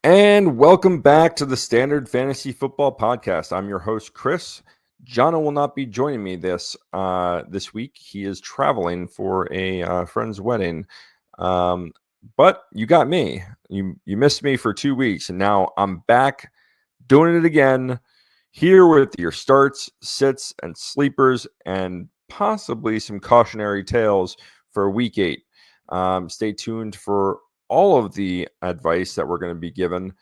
And welcome back to the Standard Fantasy Football Podcast. I'm your host, Chris. Jono will not be joining me this week. He is traveling for a friend's wedding. But you got me. You missed me for 2 weeks, and now I'm back doing it again here with your starts, sits, and sleepers, and possibly some cautionary tales for Week 8. Stay tuned for all of the advice that we're going to be given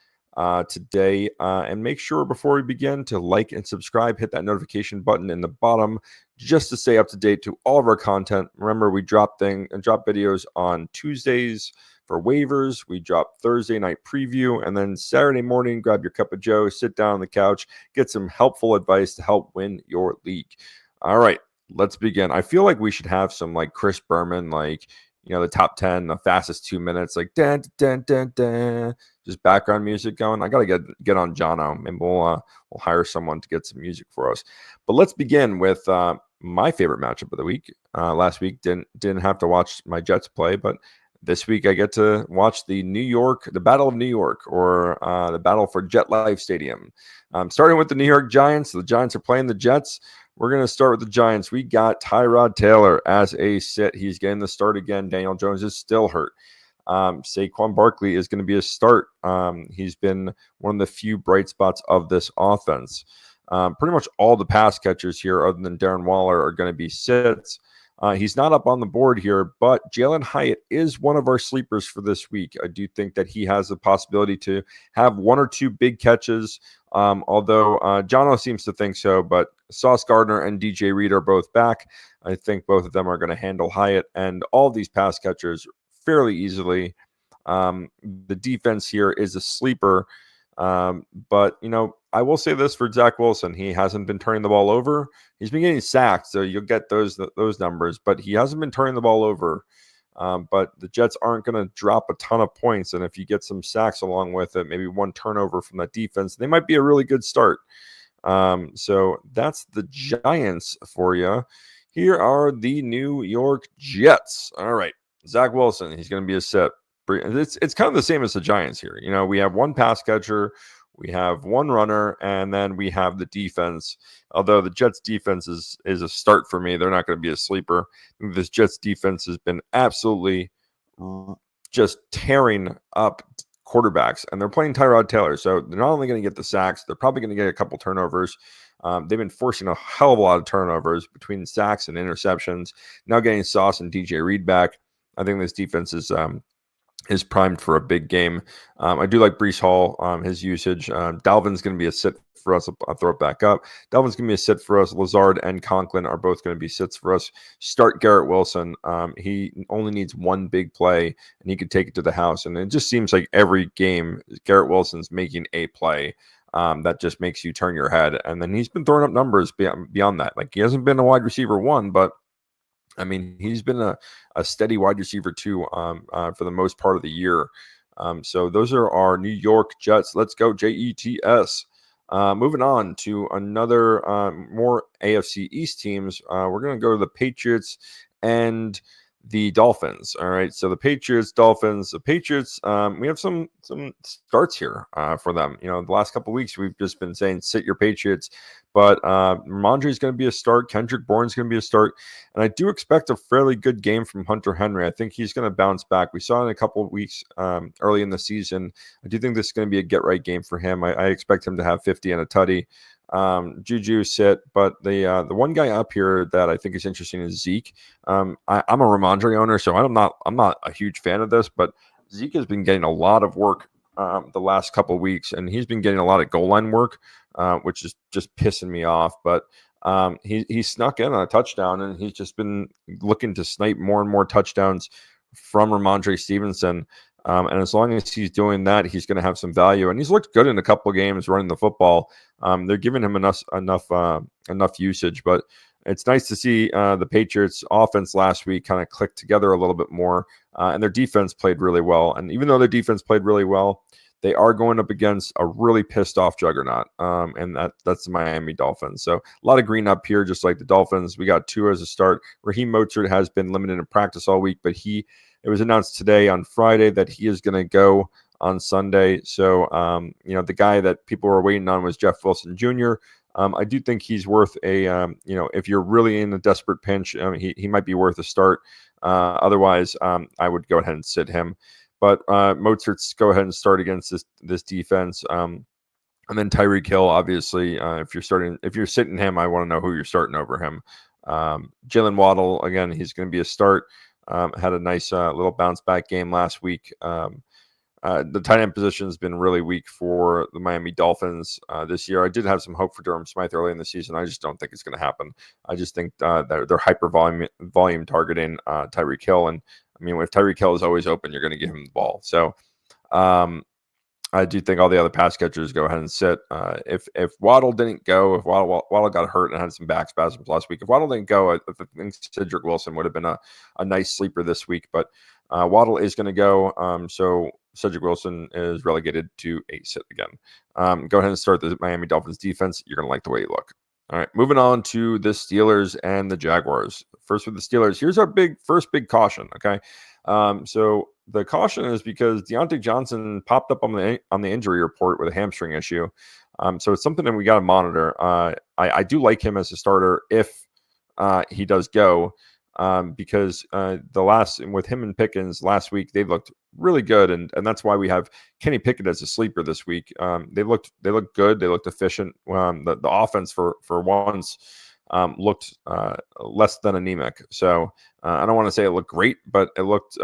today. And make sure before we begin to like and subscribe, hit that notification button in the bottom just to stay up to date to all of our content. Remember, we drop videos on Tuesdays for waivers. We drop Thursday night preview, and then Saturday morning, grab your cup of joe, sit down on the couch, get some helpful advice to help win your league. All right, let's begin. I feel like we should have some like Chris Berman, like, the top 10, the fastest 2 minutes, like dun, dun, dun, dun, just background music going. I gotta get on Jono, and we'll hire someone to get some music for us. But let's begin with my favorite matchup of the week. Last week didn't have to watch my Jets play, but this week I get to watch the Battle of New York, or the battle for Jet Life Stadium. Starting with the New York Giants. The Giants are playing the Jets. We're going to start with the Giants. We got Tyrod Taylor as a sit. He's getting the start again. Daniel Jones is still hurt. Saquon Barkley is going to be a start. He's been one of the few bright spots of this offense. Pretty much all the pass catchers here, other than Darren Waller, are going to be sits. He's not up on the board here, but Jalen Hyatt is one of our sleepers for this week. I do think that he has the possibility to have one or two big catches, although Jono seems to think so, but Sauce Gardner and DJ Reed are both back. I think both of them are going to handle Hyatt and all these pass catchers fairly easily. The defense here is a sleeper, but, I will say this for Zach Wilson. He hasn't been turning the ball over. He's been getting sacked, so you'll get those numbers, but he hasn't been turning the ball over. But the Jets aren't going to drop a ton of points, and if you get some sacks along with it, maybe one turnover from that defense, they might be a really good start. So that's the Giants for you. Here are the New York Jets. All right, Zach Wilson, he's going to be a sit. It's kind of the same as the Giants here. We have one pass catcher, we have one runner, and then we have the defense. Although the Jets defense is a start for me, they're not going to be a sleeper. This Jets defense has been absolutely just tearing up quarterbacks, and they're playing Tyrod Taylor. So they're not only going to get the sacks, they're probably going to get a couple turnovers. They've been forcing a hell of a lot of turnovers between sacks and interceptions. Now getting Sauce and DJ Reed back, I think this defense is primed for a big game. I do like Breece Hall, his usage. Dalvin's going to be a sit for us. I'll throw it back up. Dalvin's going to be a sit for us. Lazard and Conklin are both going to be sits for us. Start Garrett Wilson. He only needs one big play, and he could take it to the house. And it just seems like every game, Garrett Wilson's making a play that just makes you turn your head. And then he's been throwing up numbers beyond that. Like, he hasn't been a wide receiver one, but I mean, he's been a steady wide receiver too for the most part of the year. So those are our New York Jets. Let's go Jets. Moving on to another more AFC East teams. We're going to go to the Patriots and the Dolphins. All right. So the Patriots, Dolphins, the Patriots, we have some starts here for them. The last couple of weeks, we've just been saying, sit your Patriots. But Ramondre is going to be a start. Kendrick Bourne's going to be a start. And I do expect a fairly good game from Hunter Henry. I think he's going to bounce back. We saw in a couple of weeks early in the season. I do think this is going to be a get-right game for him. I expect him to have 50 and a tutty. Juju sit, but the one guy up here that I think is interesting is Zeke. I'm a Ramondre owner, so I'm not a huge fan of this, but Zeke has been getting a lot of work the last couple of weeks, and he's been getting a lot of goal line work, which is just pissing me off. But he snuck in on a touchdown, and he's just been looking to snipe more and more touchdowns from Ramondre Stevenson. And as long as he's doing that, he's going to have some value. And he's looked good in a couple of games running the football. They're giving him enough usage. But it's nice to see the Patriots offense last week kind of click together a little bit more. And their defense played really well. And even though their defense played really well, they are going up against a really pissed off juggernaut. And that's the Miami Dolphins. So a lot of green up here, just like the Dolphins. We got Tua as a start. Raheem Mostert has been limited in practice all week, but it was announced today on Friday that he is going to go on Sunday. So the guy that people were waiting on was Jeff Wilson Jr. I do think he's worth a if you're really in a desperate pinch, he might be worth a start. Otherwise, I would go ahead and sit him. But Mozart's go ahead and start against this defense. And then Tyreek Hill, obviously, if you're sitting him, I want to know who you're starting over him. Jalen Waddle, again, he's going to be a start. Had a nice little bounce back game last week. The tight end position has been really weak for the Miami Dolphins this year. I did have some hope for Durham Smythe early in the season. I just don't think it's going to happen. I just think they're hyper volume targeting Tyreek Hill. And I mean, if Tyreek Hill is always open, you're going to give him the ball. So I do think all the other pass catchers go ahead and sit. If Waddle didn't go, if Waddle got hurt and had some back spasms last week, if Waddle didn't go, I think Cedric Wilson would have been a nice sleeper this week. But Waddle is going to go, so Cedric Wilson is relegated to a sit again. Go ahead and start the Miami Dolphins defense. You're going to like the way you look. All right, moving on to the Steelers and the Jaguars. First with the Steelers, here's our first big caution, okay? So the caution is because Deontay Johnson popped up on the injury report with a hamstring issue. So it's something that we got to monitor. I do like him as a starter if he does go, because with him and Pickens last week, they looked really good, and that's why we have Kenny Pickett as a sleeper this week. They looked good, they looked efficient. The offense for once looked less than anemic. So I don't want to say it looked great, but it looked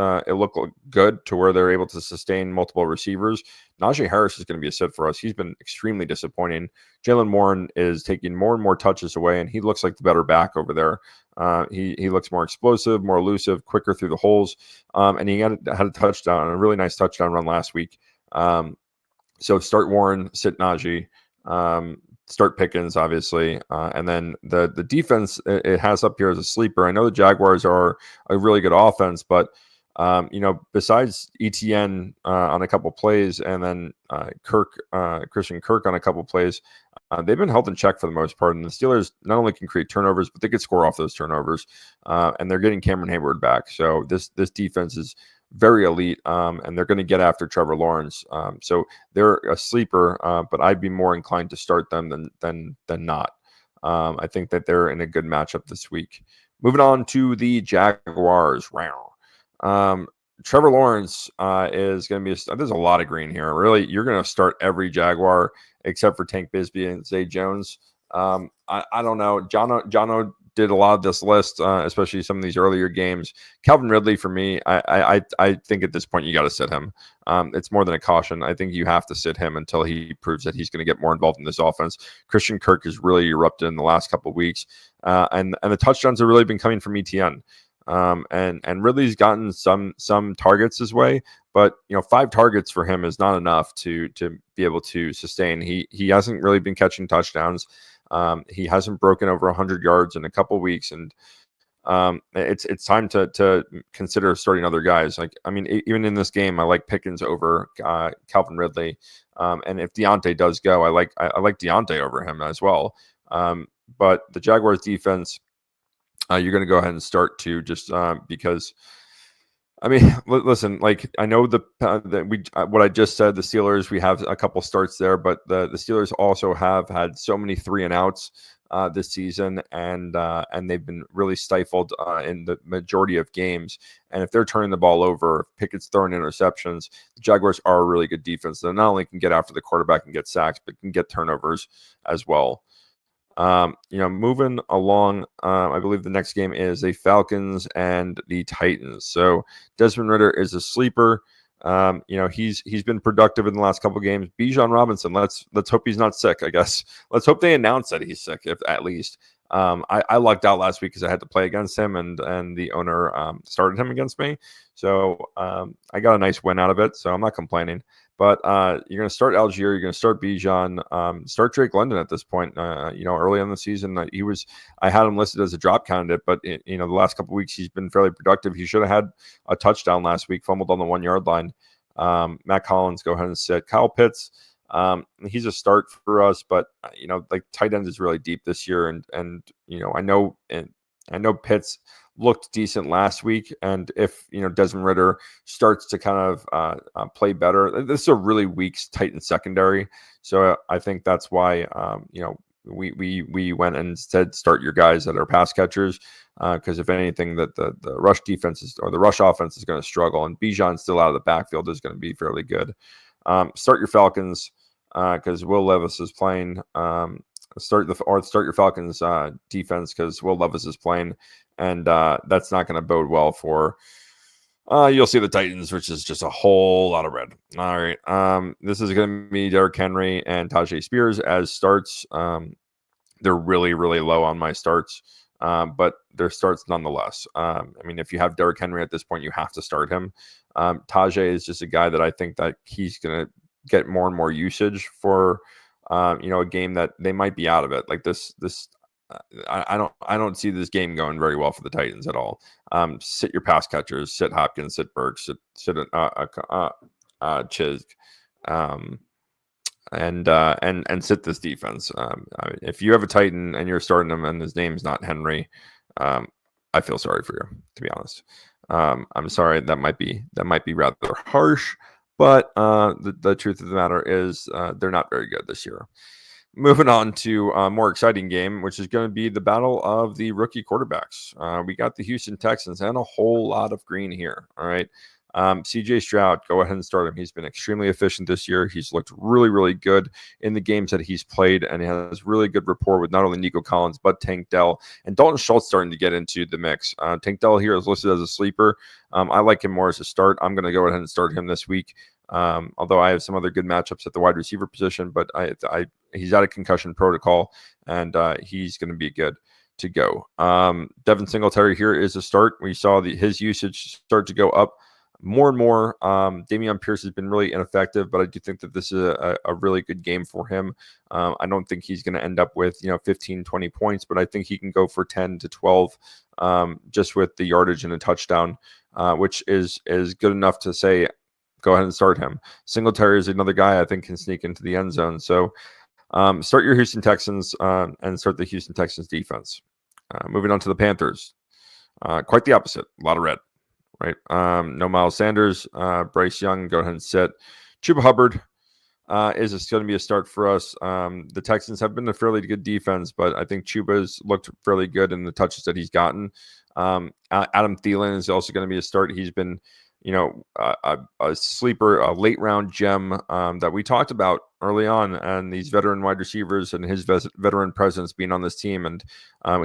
good to where they're able to sustain multiple receivers. Najee Harris is going to be a sit for us. He's been extremely disappointing. Jaylen Warren is taking more and more touches away, and he looks like the better back over there. He looks more explosive, more elusive, quicker through the holes, and he had a touchdown, a really nice touchdown run last week. So start Warren, sit Najee. Start Pickens, obviously, and then the defense it has up here as a sleeper. I know the Jaguars are a really good offense, but besides ETN on a couple plays, and then Christian Kirk on a couple plays, they've been held in check for the most part. And the Steelers not only can create turnovers, but they could score off those turnovers. And they're getting Cameron Hayward back, so this defense is very elite, and they're going to get after Trevor Lawrence. So they're a sleeper, but I'd be more inclined to start them than not. I think that they're in a good matchup this week. Moving on to the Jaguars. Trevor Lawrence is going to be there's a lot of green here. Really, you're going to start every Jaguar except for Tank Bigsby and Zay Jones. I don't know. Jono did a lot of this list, especially some of these earlier games. Calvin Ridley, for me, I think at this point you got to sit him. It's more than a caution. I think you have to sit him until he proves that he's going to get more involved in this offense. Christian Kirk has really erupted in the last couple of weeks, and the touchdowns have really been coming from ETN. And Ridley's gotten some targets his way, but 5 targets for him is not enough to be able to sustain. He hasn't really been catching touchdowns. He hasn't broken over 100 yards in a couple weeks, and it's time to consider starting other guys. Like, I mean, even in this game, I like Pickens over Calvin Ridley, and if Deontay does go, I like Deontay over him as well. But the Jaguars defense, you're going to go ahead and start to just because. I mean, listen, like I know what I just said, the Steelers, we have a couple starts there, but the Steelers also have had so many 3-and-outs this season, and they've been really stifled in the majority of games. And if they're turning the ball over, Pickett's throwing interceptions, the Jaguars are a really good defense that not only can get after the quarterback and get sacks, but can get turnovers as well. Moving along, I believe the next game is the Falcons and the Titans. So Desmond Ridder is a sleeper. He's been productive in the last couple of games. Bijan Robinson, let's hope he's not sick, I guess. Let's hope they announce that he's sick, if at least. I lucked out last week because I had to play against him, and the owner started him against me. So I got a nice win out of it, so I'm not complaining. But you're going to start Algier, you're going to start Bijan, start Drake London at this point. Early in the season, I had him listed as a drop candidate, but the last couple of weeks he's been fairly productive. He should have had a touchdown last week, fumbled on the 1-yard line. Matt Collins, go ahead and sit. Kyle Pitts, he's a start for us, but tight end is really deep this year, and I know I know Pitts looked decent last week, and if Desmond Ridder starts to kind of play better, this is a really weak Titans secondary. So I think that's why we went and said start your guys that are pass catchers, because if anything, that the rush defense or the rush offense is going to struggle, and Bijan still out of the backfield is going to be fairly good. Start your Falcons because Will Levis is playing. Start your Falcons defense because Will Levis is playing, and that's not going to bode well for. You'll see the Titans, which is just a whole lot of red. All right. This is going to be Derrick Henry and Tajay Spears as starts. They're really, really low on my starts, but they're starts nonetheless. I mean, if you have Derrick Henry at this point, you have to start him. Tajay is just a guy that I think that he's going to get more and more usage for, a game that they might be out of it. Like this, I don't see this game going very well for the Titans at all. Sit your pass catchers, sit Hopkins, sit Burks, sit Chisk, and sit this defense. If you have a Titan and you're starting him and his name's not Henry, I feel sorry for you, to be honest. I'm sorry, that might be rather harsh, but the truth of the matter is they're not very good this year. Moving on to a more exciting game, which is going to be the battle of the rookie quarterbacks. We got the Houston Texans and a whole lot of green here. All right. CJ Stroud, go ahead and start him. He's been extremely efficient this year. He's looked really, really good in the games that he's played, and he has really good rapport with not only Nico Collins, but Tank Dell. And Dalton Schultz starting to get into the mix. Tank Dell here is listed as a sleeper. I like him more as a start. I'm going to go ahead and start him this week. Although I have some other good matchups at the wide receiver position, but he's out of concussion protocol, and he's going to be good to go. Devin Singletary here is a start. We saw his usage start to go up more and more. Dameon Pierce has been really ineffective, but I do think that this is a really good game for him. I don't think he's going to end up with 15, 20 points, but I think he can go for 10 to 12 just with the yardage and a touchdown, which is good enough to say, go ahead and start him. Singletary is another guy I think can sneak into the end zone. So start your Houston Texans and start the Houston Texans defense. Moving on to the Panthers. Quite the opposite. A lot of red, right? No Miles Sanders. Bryce Young, go ahead and sit. Chuba Hubbard is going to be a start for us. The Texans have been a fairly good defense, but I think Chuba's looked fairly good in the touches that he's gotten. Adam Thielen is also going to be a start. He's been a sleeper, a late round gem that we talked about early on, and these veteran wide receivers and his veteran presence being on this team. And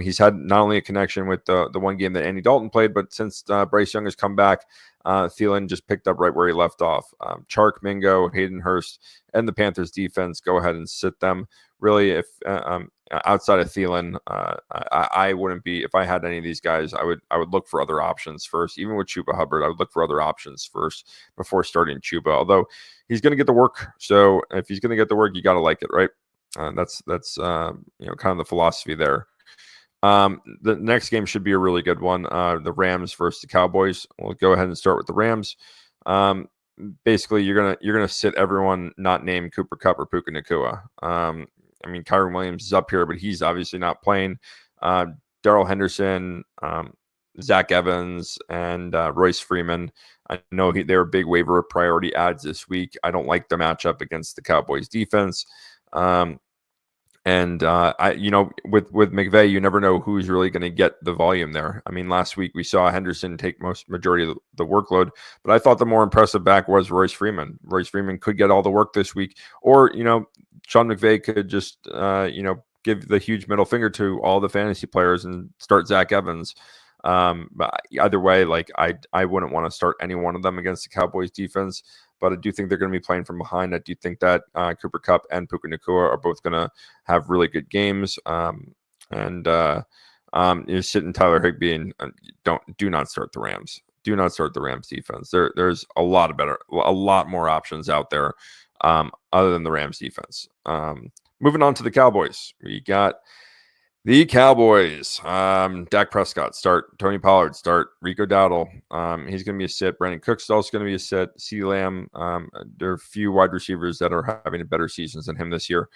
he's had not only a connection with the one game that Andy Dalton played, but since Bryce Young has come back, Thielen just picked up right where he left off. Chark, Mingo, Hayden Hurst, and the Panthers defense, go ahead and sit them. Really, if outside of Thielen, I wouldn't be, if I had any of these guys, I would look for other options first. Even with Chuba Hubbard, I would look for other options first before starting Chuba, although he's going to get the work. So if he's going to get the work, you got to like it, right? That's kind of the philosophy there. The next game should be a really good one. The Rams versus the Cowboys. We'll go ahead and start with the Rams. Basically, you're gonna sit everyone not named Cooper Kupp or Puka Nacua. I mean, Kyron Williams is up here, but he's obviously not playing. Darrell Henderson, Zach Evans, and Royce Freeman. I know they were big waiver priority ads this week. I don't like the matchup against the Cowboys defense. And with McVay, you never know who's really going to get the volume there. I mean, last week we saw Henderson take majority of the workload, but I thought the more impressive back was Royce Freeman. Royce Freeman could get all the work this week, or Sean McVay could just give the huge middle finger to all the fantasy players and start Zach Evans. But either way, I wouldn't want to start any one of them against the Cowboys defense. But I do think they're going to be playing from behind. I do think that Cooper Kupp and Puka Nacua are both going to have really good games. You're sitting Tyler Higbee and do not start the Rams. Do not start the Rams defense. There's a lot more options out there other than the Rams defense. Moving on to the Cowboys, we got The Cowboys, Dak Prescott, start. Tony Pollard, start. Rico Dowdle, he's going to be a sit. Brandon Cooks is also going to be a sit. CeeDee Lamb, there are a few wide receivers that are having a better seasons than him this year.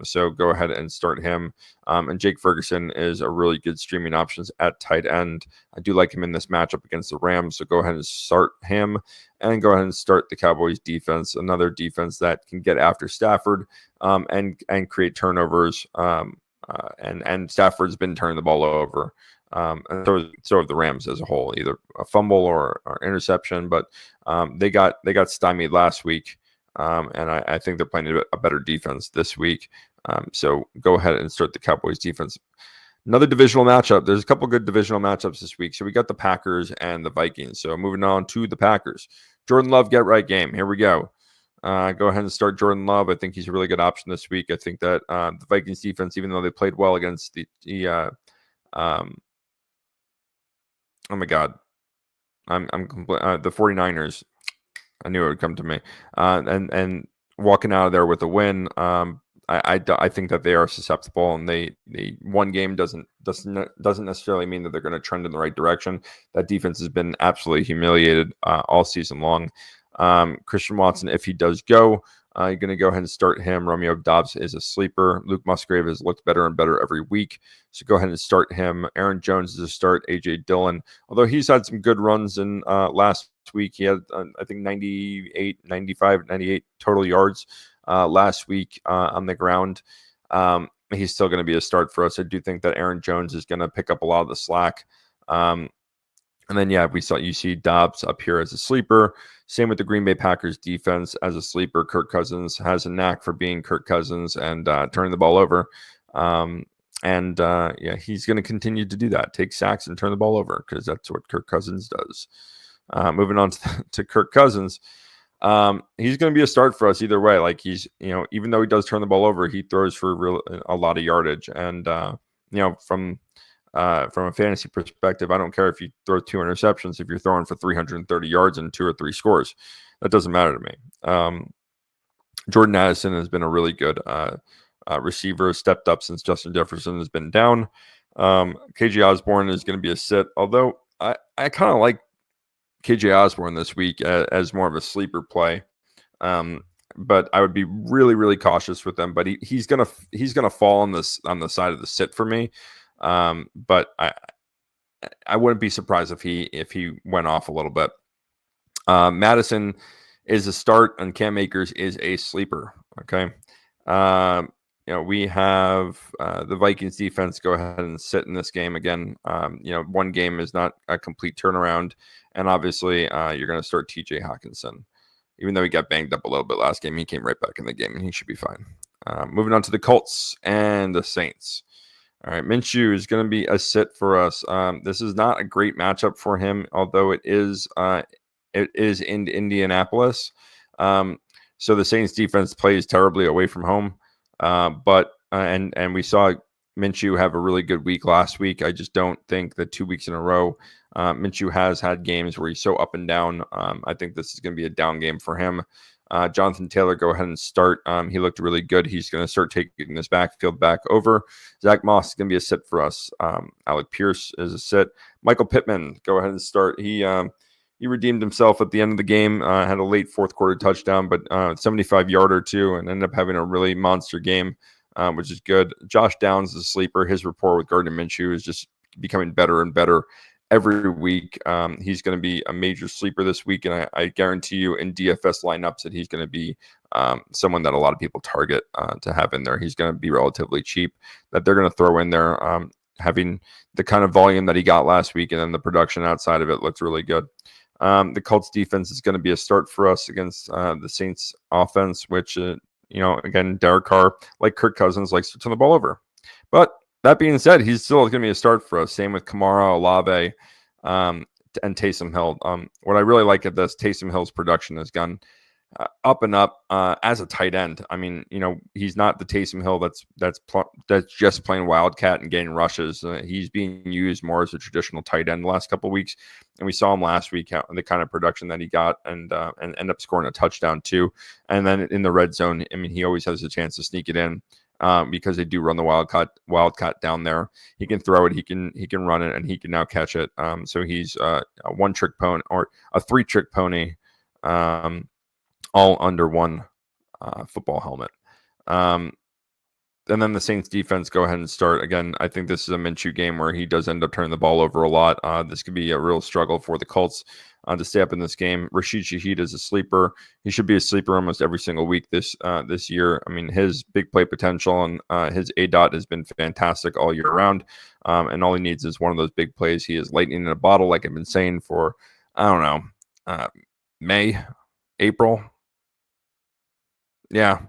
So go ahead and start him. And Jake Ferguson is a really good streaming options at tight end. I do like him in this matchup against the Rams, so go ahead and start him. And go ahead and start the Cowboys defense, another defense that can get after Stafford and create turnovers. And Stafford's been turning the ball over. And so have the Rams as a whole, either a fumble or interception. But they got stymied last week, and I think they're playing a better defense this week. So go ahead and start the Cowboys defense. Another divisional matchup. There's a couple good divisional matchups this week. So we got the Packers and the Vikings. So moving on to the Packers. Jordan Love get right game. Here we go. Go ahead and start Jordan Love. I think he's a really good option this week. I think that the Vikings defense, even though they played well against oh my God, I'm the 49ers. I knew it would come to me. And walking out of there with a win, I think that they are susceptible, and they one game doesn't necessarily mean that they're going to trend in the right direction. That defense has been absolutely humiliated all season long. Christian Watson, if he does go, you're going to go ahead and start him. Romeo Doubs is a sleeper. Luke Musgrave has looked better and better every week, so go ahead and start him. Aaron Jones is a start. A.J. Dillon, although he's had some good runs in last week. He had, I think, 98 total yards last week on the ground. He's still going to be a start for us. I do think that Aaron Jones is going to pick up a lot of the slack. And then, you see Dobbs up here as a sleeper. Same with the Green Bay Packers defense as a sleeper. Kirk Cousins has a knack for being Kirk Cousins and turning the ball over. He's going to continue to do that. Take sacks and turn the ball over because that's what Kirk Cousins does. Moving on to Kirk Cousins. He's going to be a start for us either way. Like even though he does turn the ball over, he throws for a lot of yardage. And, from a fantasy perspective, I don't care if you throw 2 interceptions. If you're throwing for 330 yards and 2 or 3 scores, that doesn't matter to me. Jordan Addison has been a really good receiver, stepped up since Justin Jefferson has been down. KJ Osborne is going to be a sit, although I kind of like KJ Osborne this week as more of a sleeper play. But I would be really, really cautious with them. But he's gonna fall on the side of the sit for me. But I wouldn't be surprised if he went off a little bit. Madison is a start, and Cam Akers is a sleeper. Okay. We have the Vikings defense go ahead and sit in this game again. One game is not a complete turnaround, and obviously you're going to start TJ Hawkinson. Even though he got banged up a little bit last game, he came right back in the game, and he should be fine. Moving on to the Colts and the Saints. All right, Minshew is going to be a sit for us. This is not a great matchup for him, although it is in Indianapolis. So the Saints defense plays terribly away from home. But we saw Minshew have a really good week last week. I just don't think that 2 weeks in a row, Minshew has had games where he's so up and down. I think this is going to be a down game for him. Jonathan Taylor, go ahead and start. He looked really good. He's going to start taking this backfield back over. Zach Moss is going to be a sit for us. Alec Pierce is a sit. Michael Pittman, go ahead and start. He redeemed himself at the end of the game. Had a late fourth quarter touchdown, but 75-yarder too, and ended up having a really monster game, which is good. Josh Downs is a sleeper. His rapport with Gardner Minshew is just becoming better and better every week. He's going to be a major sleeper this week, and I guarantee you in DFS lineups that he's going to be someone that a lot of people target to have in there. He's going to be relatively cheap that they're going to throw in there, having the kind of volume that he got last week, and then the production outside of it looks really good. The Colts defense is going to be a start for us against the Saints offense, which, again, Derek Carr, like Kirk Cousins, likes to turn the ball over. But that being said, he's still going to be a start for us. Same with Kamara, Olave, and Taysom Hill. What I really like at this, Taysom Hill's production has gone up and up as a tight end. I mean, he's not the Taysom Hill that's just playing wildcat and getting rushes. He's being used more as a traditional tight end the last couple of weeks, and we saw him last week the kind of production that he got, and end up scoring a touchdown too. And then in the red zone, I mean, he always has a chance to sneak it in. because they do run the wildcat down there. He can throw it, he can run it, and he can now catch it. So he's a one-trick pony or a three-trick pony, all under one football helmet. And then the Saints defense go ahead and start. Again, I think this is a Minshew game where he does end up turning the ball over a lot. This could be a real struggle for the Colts to stay up in this game. Rashid Shaheed is a sleeper. He should be a sleeper almost every single week this year. I mean, his big play potential and his ADOT has been fantastic all year round. And all he needs is one of those big plays. He is lightning in a bottle, like I've been saying for, I don't know, May, April. Yeah,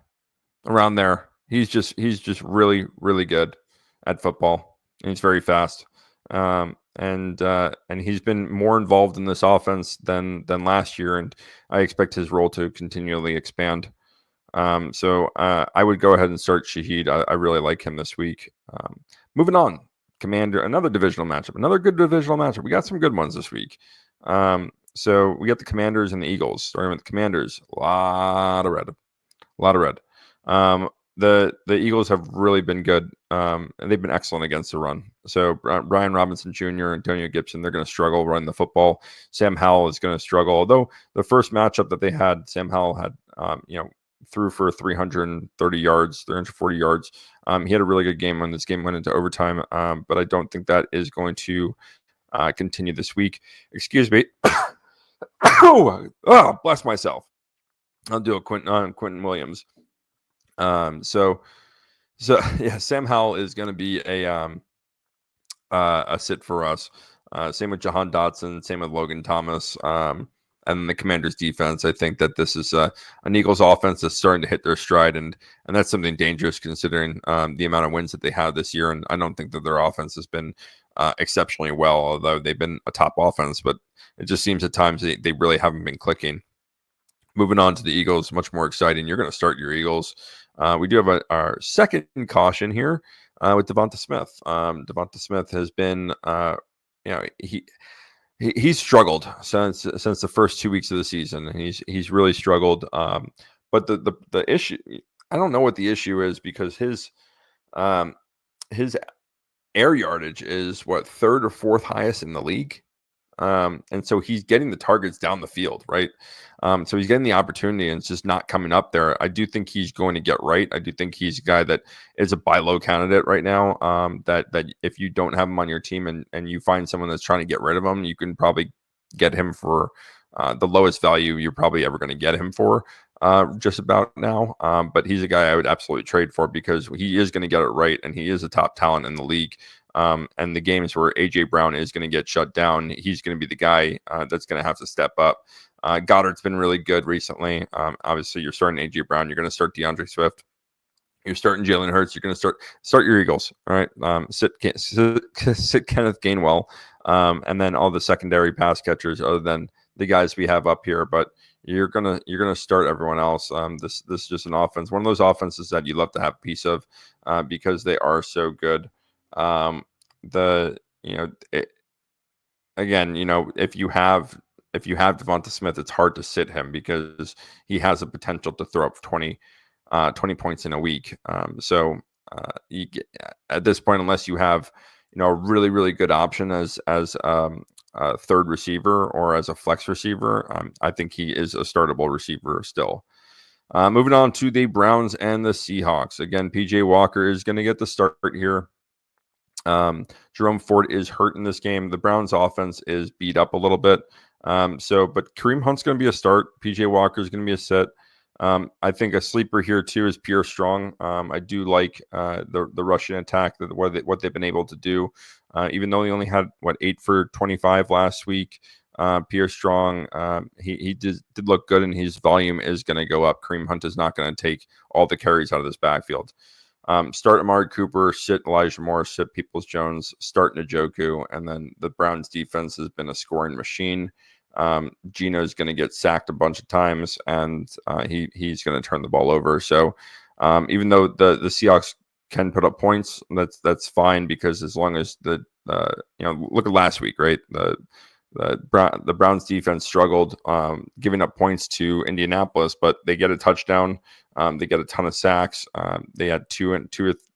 around there. He's just really, really good at football. And he's very fast. And he's been more involved in this offense than last year, and I expect his role to continually expand. So I would go ahead and start Shaheed. I really like him this week. Moving on, Commander, another divisional matchup, another good divisional matchup. We got some good ones this week. So we got the Commanders and the Eagles. Starting with the Commanders, a lot of red. The Eagles have really been good, and they've been excellent against the run. So Brian Robinson Jr., Antonio Gibson, they're going to struggle running the football. Sam Howell is going to struggle. Although the first matchup that they had, Sam Howell had, threw for 330 yards, 340 yards. He had a really good game when this game went into overtime, but I don't think that is going to continue this week. Excuse me. Oh, bless myself. I'll do a Quentin Williams. So yeah, Sam Howell is going to be a sit for us. Same with Jahan Dotson, same with Logan Thomas, and the Commanders defense. I think that this is an Eagles offense that's starting to hit their stride, and that's something dangerous considering the amount of wins that they had this year. And I don't think that their offense has been exceptionally well, although they've been a top offense, but it just seems at times they really haven't been clicking. Moving on to the Eagles, much more exciting. You're going to start your Eagles. We do have our second caution here with Devonta Smith. Devonta Smith has been, he's struggled since the first 2 weeks of the season, and he's really struggled. But the issue, I don't know what the issue is, because his air yardage is third or fourth highest in the league. And so he's getting the targets down the field, right? So he's getting the opportunity, and it's just not coming up there. I do think he's going to get right. I do think he's a guy that is a buy low candidate right now. That if you don't have him on your team and you find someone that's trying to get rid of him, you can probably get him for the lowest value you're probably ever going to get him for just about now. But he's a guy I would absolutely trade for, because he is going to get it right, and he is a top talent in the league. And the games where A.J. Brown is going to get shut down, he's going to be the guy that's going to have to step up. Goddard's been really good recently. Obviously, you're starting A.J. Brown. You're going to start DeAndre Swift. You're starting Jalen Hurts. You're going to start your Eagles. All right. Sit Kenneth Gainwell, and then all the secondary pass catchers other than the guys we have up here. But you're gonna start everyone else. This is just an offense, one of those offenses that you love to have a piece of, because they are so good. If you have Devonta Smith, it's hard to sit him because he has the potential to throw up 20 points in a week. You get, at this point, unless you have a really, really good option as a third receiver or as a flex receiver, I think he is a startable receiver still. Moving on to the Browns and the Seahawks. Again, PJ Walker is going to get the start here. Jerome Ford is hurt in this game. The Browns offense is beat up a little bit. But Kareem Hunt's going to be a start. PJ Walker is going to be a sit. I think a sleeper here too is Pierre Strong. I do like the Russian attack, what they've been able to do. Even though he only had 8 for 25 last week, Pierre Strong, he did look good, and his volume is going to go up. Kareem Hunt is not going to take all the carries out of this backfield. Start Amari Cooper, sit Elijah Moore, sit Peoples-Jones, start Njoku, and then the Browns defense has been a scoring machine. Gino's going to get sacked a bunch of times, and he's going to turn the ball over. So even though the Seahawks can put up points, that's fine, because as long as look at last week, right? The Browns defense struggled, giving up points to Indianapolis, but they get a touchdown. They get a ton of sacks. They had two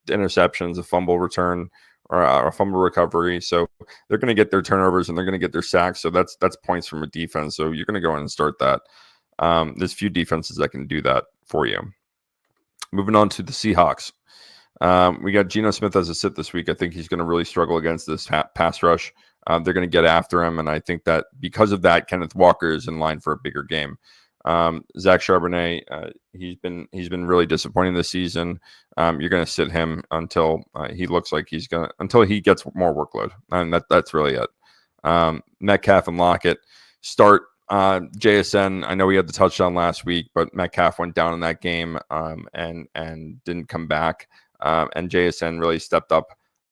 interceptions, a fumble return, or a fumble recovery. So they're going to get their turnovers and they're going to get their sacks. So that's points from a defense. So you're going to go in and start that. There's few defenses that can do that for you. Moving on to the Seahawks. We got Geno Smith as a sit this week. I think he's going to really struggle against this pass rush. They're going to get after him, and I think that because of that, Kenneth Walker is in line for a bigger game. Zach Charbonnet, he's been really disappointing this season. You're going to sit him until he looks like until he gets more workload, and that's really it. Metcalf and Lockett start. JSN, I know he had the touchdown last week, but Metcalf went down in that game and didn't come back. And JSN really stepped up.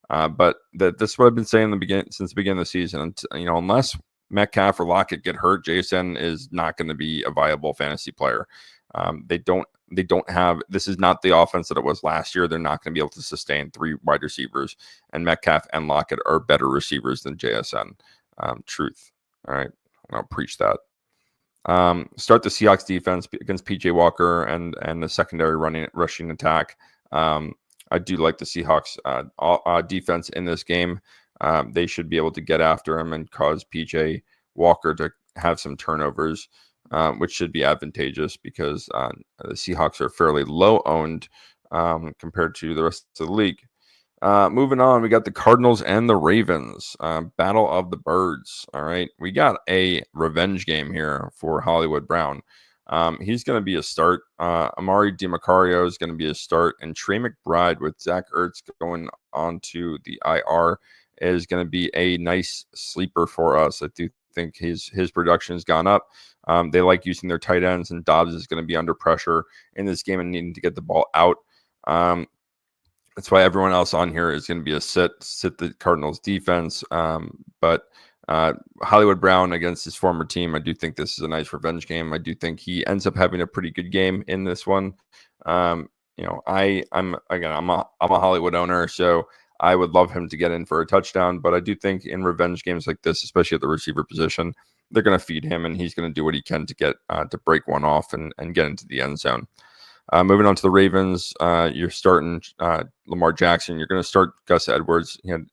But this is what I've been saying since the beginning of the season. And, unless Metcalf or Lockett get hurt, JSN is not going to be a viable fantasy player. They don't have. This is not the offense that it was last year. They're not going to be able to sustain 3 wide receivers, and Metcalf and Lockett are better receivers than JSN. Truth. All right, I'll preach that. Start the Seahawks defense against PJ Walker and the secondary rushing attack. I do like the Seahawks defense in this game. They should be able to get after him and cause PJ Walker to have some turnovers, which should be advantageous because the Seahawks are fairly low owned compared to the rest of the league. Moving on, we got the Cardinals and the Ravens. Battle of the Birds. All right. We got a revenge game here for Hollywood Brown. He's going to be a start. Amari DiMacario is going to be a start. And Trey McBride with Zach Ertz going on to the IR is going to be a nice sleeper for us. I do think his production has gone up. They like using their tight ends, and Dobbs is going to be under pressure in this game and needing to get the ball out. That's why everyone else on here is going to be a sit the Cardinals defense. But Hollywood Brown against his former team, I do think this is a nice revenge game. I do think he ends up having a pretty good game in this one. I'm a Hollywood owner, so I would love him to get in for a touchdown. But I do think in revenge games like this, especially at the receiver position, they're going to feed him, and he's going to do what he can to get to break one off and get into the end zone. Moving on to the Ravens, you're starting Lamar Jackson. You're going to start Gus Edwards. He had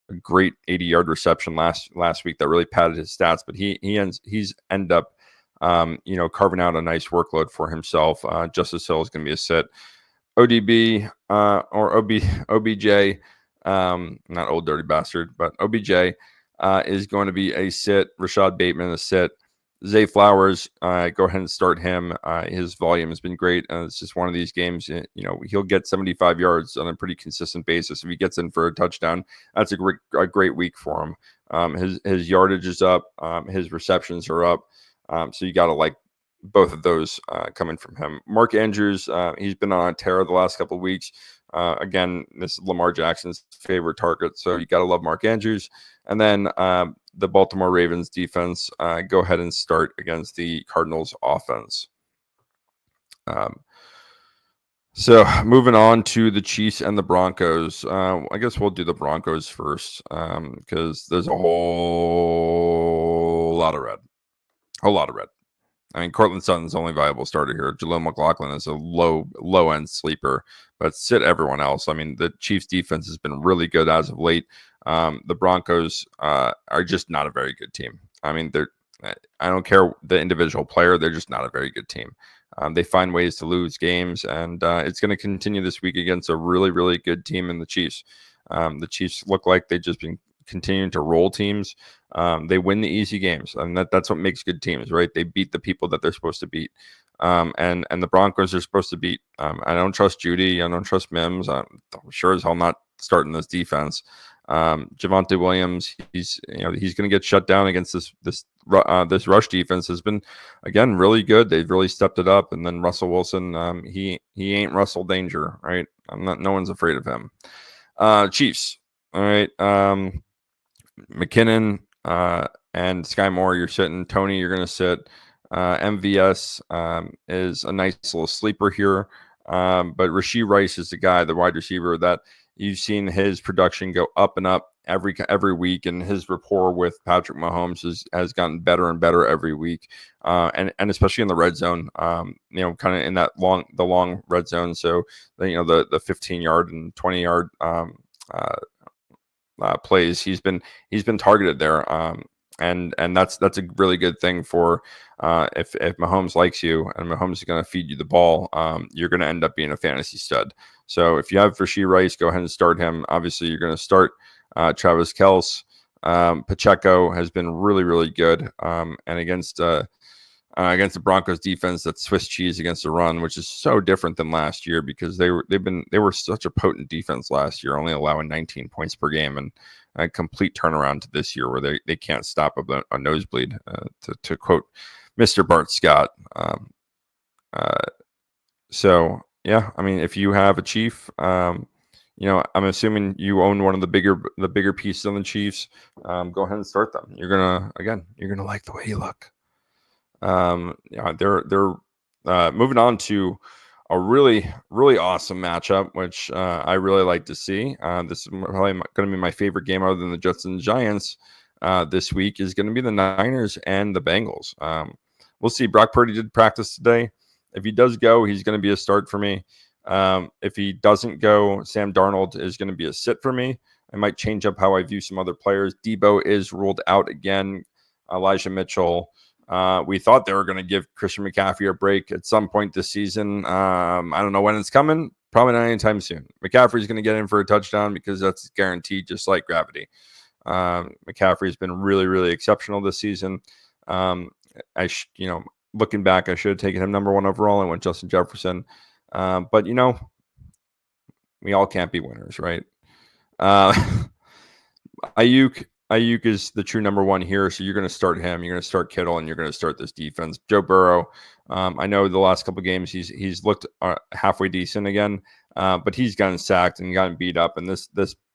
a great 80-yard reception last week that really padded his stats, but he's ended up carving out a nice workload for himself. Justice Hill is going to be a sit. ODB or OBJ, not old dirty bastard, but OBJ is going to be a sit. Rashad Bateman a sit. Zay Flowers, go ahead and start him. His volume has been great. It's just one of these games, he'll get 75 yards on a pretty consistent basis. If he gets in for a touchdown, that's a great week for him. His yardage is up. His receptions are up. So you got to like both of those coming from him. Mark Andrews, he's been on a tear the last couple of weeks. Again, this is Lamar Jackson's favorite target. So you got to love Mark Andrews. And then the Baltimore Ravens defense, go ahead and start against the Cardinals offense. So moving on to the Chiefs and the Broncos. I guess we'll do the Broncos first because there's a whole lot of red. I mean, Cortland Sutton's only viable starter here. Jaleel McLaughlin is a low end sleeper, but sit everyone else. I mean, the Chiefs defense has been really good as of late. The Broncos are just not a very good team. I mean, I don't care the individual player. They're just not a very good team. They find ways to lose games, and it's going to continue this week against a really, really good team in the Chiefs. The Chiefs look like they've just been continuing to roll teams. They win the easy games, and that's what makes good teams, right? They beat the people that they're supposed to beat. And the Broncos are supposed to beat. I don't trust Judy. I don't trust Mims. I'm sure as hell not starting this defense. Javonte Williams, he's going to get shut down against this rush defense has been, again, really good. They've really stepped it up. And then Russell Wilson, he ain't Russell Danger, right? No one's afraid of him. Chiefs, all right. McKinnon and Sky Moore, you're sitting. Tony, you're going to sit. MVS is a nice little sleeper here. But Rashee Rice is the guy, the wide receiver that you've seen his production go up and up. every week, and his rapport with Patrick Mahomes has gotten better and better every week, and especially in the red zone, kind of in that long red zone. So the 15-yard and 20-yard plays, he's been targeted there, and that's a really good thing for if Mahomes likes you and Mahomes is going to feed you the ball, you're going to end up being a fantasy stud. So if you have Rashee Rice, go ahead and start him. Obviously, you're going to start Travis Kelce. Pacheco has been really good, and against the Broncos defense, that's Swiss cheese against the run, which is so different than last year because they were such a potent defense last year, only allowing 19 points per game, and a complete turnaround to this year where they can't stop a nosebleed, to quote Mr. Bart Scott. So yeah, I mean, if you have a Chief, I'm assuming you own one of the bigger pieces on the Chiefs. Go ahead and start them. You're gonna like the way you look. They're moving on to a really awesome matchup, which I really like to see. This is probably going to be my favorite game other than the Jets and Giants this week, is going to be the Niners and the Bengals. We'll see. Brock Purdy did practice today. If he does go, he's going to be a start for me. If he doesn't go, Sam Darnold is going to be a sit for me. I might change up how I view some other players. Debo is ruled out again. Elijah Mitchell. We thought they were going to give Christian McCaffrey a break at some point this season. I don't know when it's coming. Probably not anytime soon. McCaffrey's going to get in for a touchdown because that's guaranteed, just like gravity. McCaffrey's been really exceptional this season. Looking back, I should have taken him number 1 overall. I went Justin Jefferson. But we all can't be winners, right? Ayuk is the true number 1 here, so you're going to start him. You're going to start Kittle, and you're going to start this defense. Joe Burrow, I know the last couple of games he's looked halfway decent again, but he's gotten sacked and gotten beat up, and this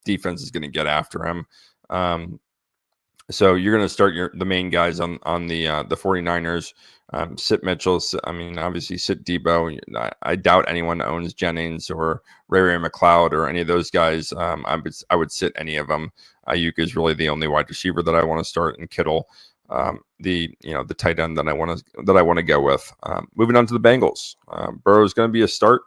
defense is going to get after him. So you're going to start the main guys on the 49ers. Sit Mitchell. I mean, obviously sit Debo. I doubt anyone owns Jennings or Ray McLeod or any of those guys. I would sit any of them. Ayuk is really the only wide receiver that I want to start, and Kittle, the tight end that I want to go with. Moving on to the Bengals. Burrow's going to be a start.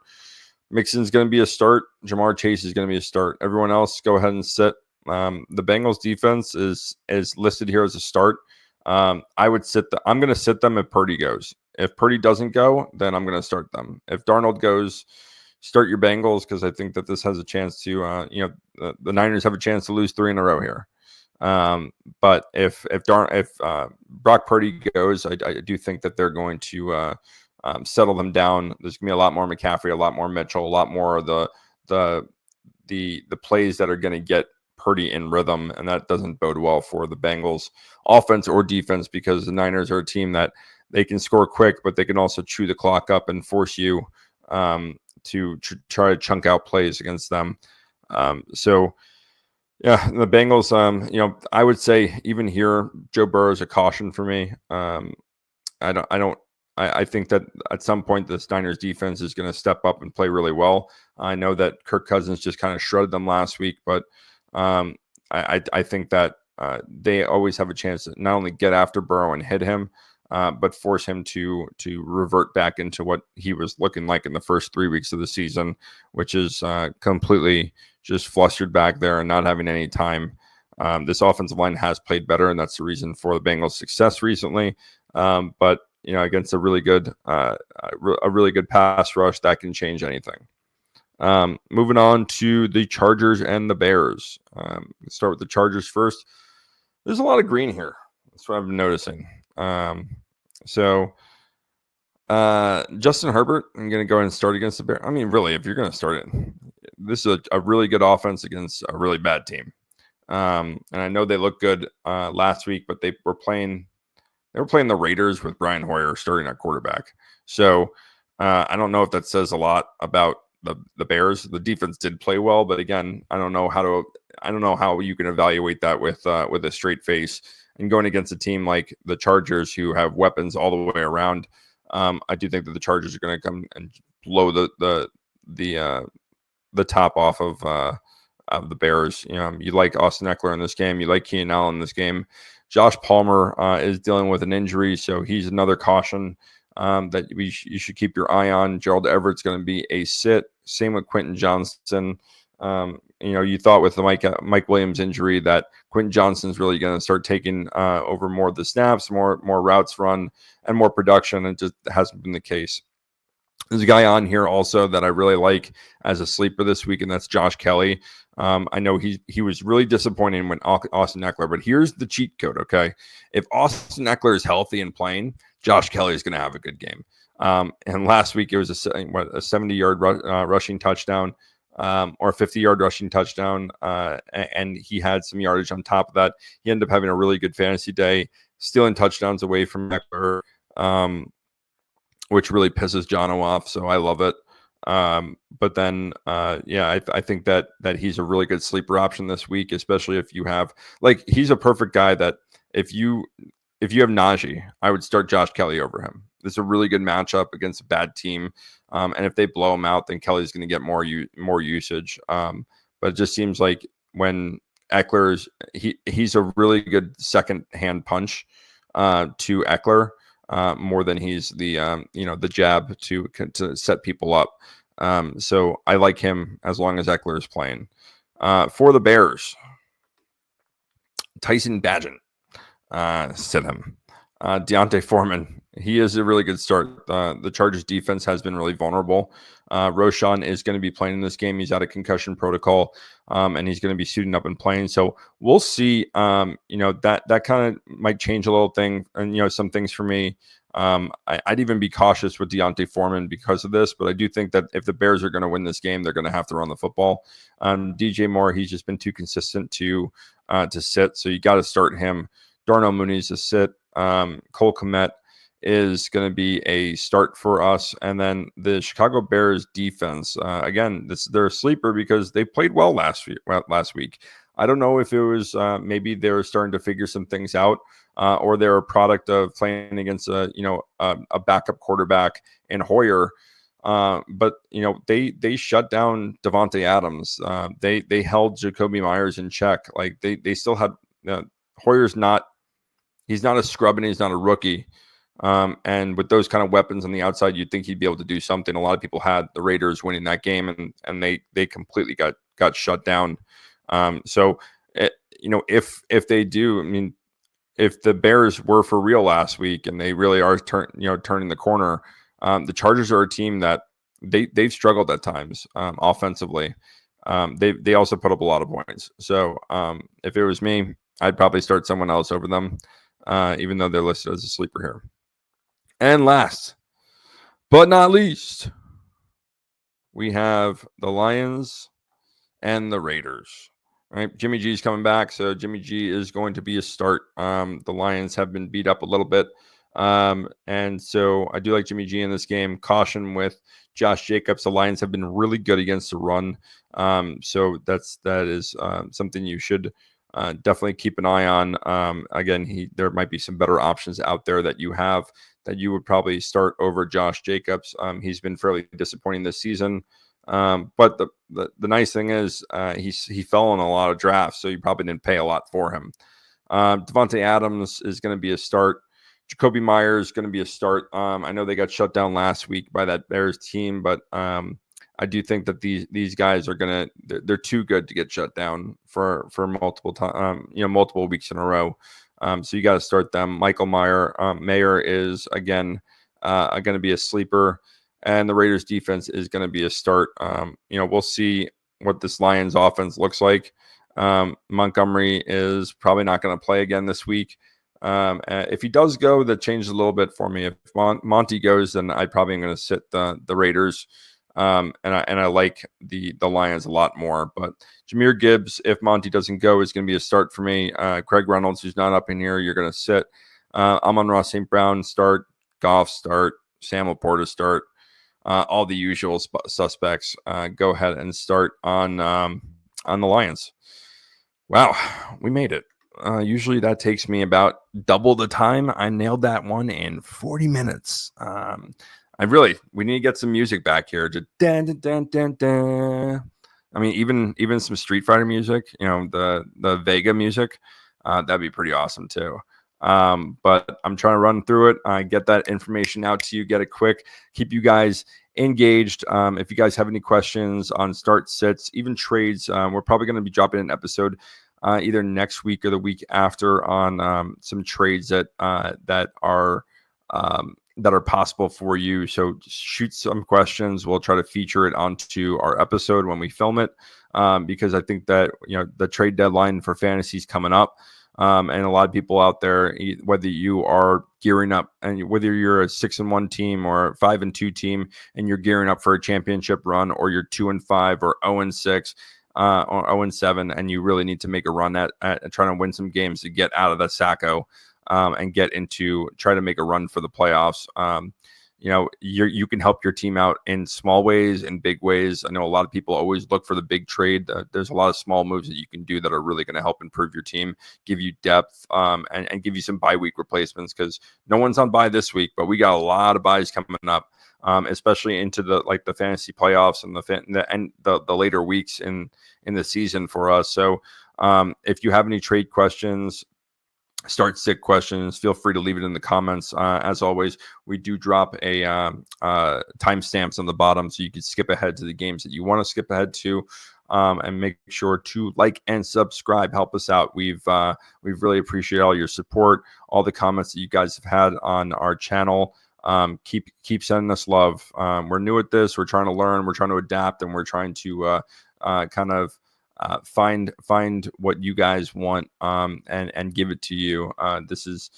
Mixon's going to be a start. Jamar Chase is going to be a start. Everyone else, go ahead and sit. The Bengals defense is listed here as a start. I would sit I'm going to sit them if Purdy goes. If Purdy doesn't go, then I'm going to start them. If Darnold goes, start your Bengals, because I think that this has a chance to, the Niners have a chance to lose 3 in a row here. But if Brock Purdy goes, I do think that they're going to settle them down. There's going to be a lot more McCaffrey, a lot more Mitchell, a lot more of the plays that are going to get Purdy in rhythm, and that doesn't bode well for the Bengals offense or defense, because the Niners are a team that they can score quick, but they can also chew the clock up and force you to try to chunk out plays against them. So yeah, the Bengals, I would say even here, Joe Burrow is a caution for me. I think that at some point the Niners defense is going to step up and play really well. I know that Kirk Cousins just kind of shredded them last week, but I think that they always have a chance to not only get after Burrow and hit him, but force him to revert back into what he was looking like in the first 3 weeks of the season, which is completely just flustered back there and not having any time. This offensive line has played better, and that's the reason for the Bengals' success recently. But against a really good pass rush, that can change anything. Moving on to the Chargers and the Bears. Let's start with the Chargers first. There's a lot of green here. That's what I've been noticing. So Justin Herbert, I'm going to go ahead and start against the Bears. I mean, really, if you're going to start it, this is a really good offense against a really bad team. And I know they looked good last week, but they were playing the Raiders with Brian Hoyer starting at quarterback. So I don't know if that says a lot about the Bears. The defense did play well, but again, I don't know how you can evaluate that with a straight face. And going against a team like the Chargers, who have weapons all the way around, I do think that the Chargers are going to come and blow the top off of of the Bears. You like Austin Eckler in this game. You like Keenan Allen in this game. Josh Palmer is dealing with an injury, so he's another caution that you should keep your eye on. Gerald Everett's going to be a sit. Same with Quentin Johnson. You thought with the Mike Williams injury that Quentin Johnson's really going to start taking over more of the snaps, more routes run, and more production. It just hasn't been the case. There's a guy on here also that I really like as a sleeper this week, and that's Josh Kelly. I know he was really disappointing when Austin Eckler, but here's the cheat code, okay? If Austin Eckler is healthy and playing, Josh Kelly is going to have a good game. And last week it was a 70-yard rushing touchdown or a 50-yard rushing touchdown, and he had some yardage on top of that. He ended up having a really good fantasy day, stealing touchdowns away from Eckler, which really pisses Jono off. So I love it. But then, I think that he's a really good sleeper option this week, especially if you have he's a perfect guy that if you have Najee, I would start Josh Kelly over him. It's a really good matchup against a bad team. And if they blow him out, then Kelly's going to get more usage. But it just seems like when Eckler's, he's a really good second hand punch to Eckler. More than he's the the jab to set people up. So I like him as long as Eckler is playing. For the Bears, Tyson Bagent, sit him. Deontay Foreman, he is a really good start. The Chargers defense has been really vulnerable. Roshan is going to be playing in this game. He's out of concussion protocol, and he's going to be suiting up and playing. So we'll see. That kind of might change a little thing, and some things for me. I'd even be cautious with Deontay Foreman because of this, but I do think that if the Bears are going to win this game, they're going to have to run the football. DJ Moore, he's just been too consistent to sit, so you got to start him. Darnell Mooney's a sit. Cole Kmet is going to be a start for us. And then the Chicago Bears defense, again, they're a sleeper because they played well last week. I don't know if it was maybe they were starting to figure some things out, or they're a product of playing against a backup quarterback in Hoyer. But they shut down Devontae Adams. They held Jacoby Myers in check. Like they still had Hoyer's not. He's not a scrub and he's not a rookie. And with those kind of weapons on the outside, you'd think he'd be able to do something. A lot of people had the Raiders winning that game, and they completely got shut down. If they do, I mean, if the Bears were for real last week and they really are turning the corner, the Chargers are a team that they've struggled at times offensively. They also put up a lot of points. So if it was me, I'd probably start someone else over them. Even though they're listed as a sleeper here. And last but not least, we have the Lions and the Raiders. All right, Jimmy G is coming back, so Jimmy G is going to be a start. The Lions have been beat up a little bit, and so I do like Jimmy G in this game. Caution with Josh Jacobs. The Lions have been really good against the run, so that is something you should definitely keep an eye on. Again, there might be some better options out there that you would probably start over Josh Jacobs. He's been fairly disappointing this season. But the nice thing is he fell in a lot of drafts, so you probably didn't pay a lot for him. Devontae Adams is going to be a start. Jacoby Myers is going to be a start. I know they got shut down last week by that Bears team, but I do think that these guys are they're too good to get shut down for multiple weeks in a row. So you got to start them. Michael Mayer is again going to be a sleeper, and the Raiders defense is going to be a start. We'll see what this Lions offense looks like. Montgomery is probably not going to play again this week. If he does go, that changes a little bit for me. If Monty goes, then I probably am going to sit the Raiders. And I like the Lions a lot more. But Jahmyr Gibbs, if Monty doesn't go, is going to be a start for me. Craig Reynolds, who's not up in here, you're going to sit. Amon-Ra St. Brown start. Goff start. Sam Laporta start. All the usual suspects. Go ahead and start on the Lions. Wow, we made it. Usually that takes me about double the time. I nailed that one in 40 minutes. We need to get some music back here. Just dun, dun, dun, dun, dun. I mean, even some Street Fighter music, the Vega music, that'd be pretty awesome too. But I'm trying to run through it, get that information out to you, get it quick, keep you guys engaged. If you guys have any questions on start sits, even trades, we're probably going to be dropping an episode either next week or the week after on some trades that are possible for you. So shoot some questions. We'll try to feature it onto our episode when we film it, because I think that the trade deadline for fantasy is coming up. And a lot of people out there, whether you are gearing up, and whether you're a 6-1 team or a 5-2 team, and you're gearing up for a championship run, or you're 2-5 or 0-6 or 0-7, and you really need to make a run at trying to win some games to get out of the sacco and get into try to make a run for the playoffs. You can help your team out in small ways and big ways. I know a lot of people always look for the big trade. There's a lot of small moves that you can do that are really going to help improve your team, give you depth, and give you some bye week replacements, because no one's on bye this week, but we got a lot of byes coming up, especially into the fantasy playoffs and the later weeks in the season for us. So if you have any trade questions, start sit questions, feel free to leave it in the comments. As always, we do drop a timestamps on the bottom, so you can skip ahead to the games that you want to skip ahead to, and make sure to like and subscribe. Help us out. We've really appreciate all your support, all the comments that you guys have had on our channel. Keep sending us love. We're new at this. We're trying to learn. We're trying to adapt, and we're trying to kind of find what you guys want, and give it to you. This is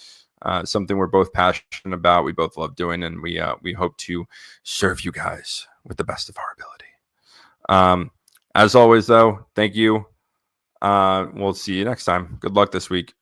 something we're both passionate about. We both love doing, and we hope to serve you guys with the best of our ability. As always, though, thank you. We'll see you next time. Good luck this week.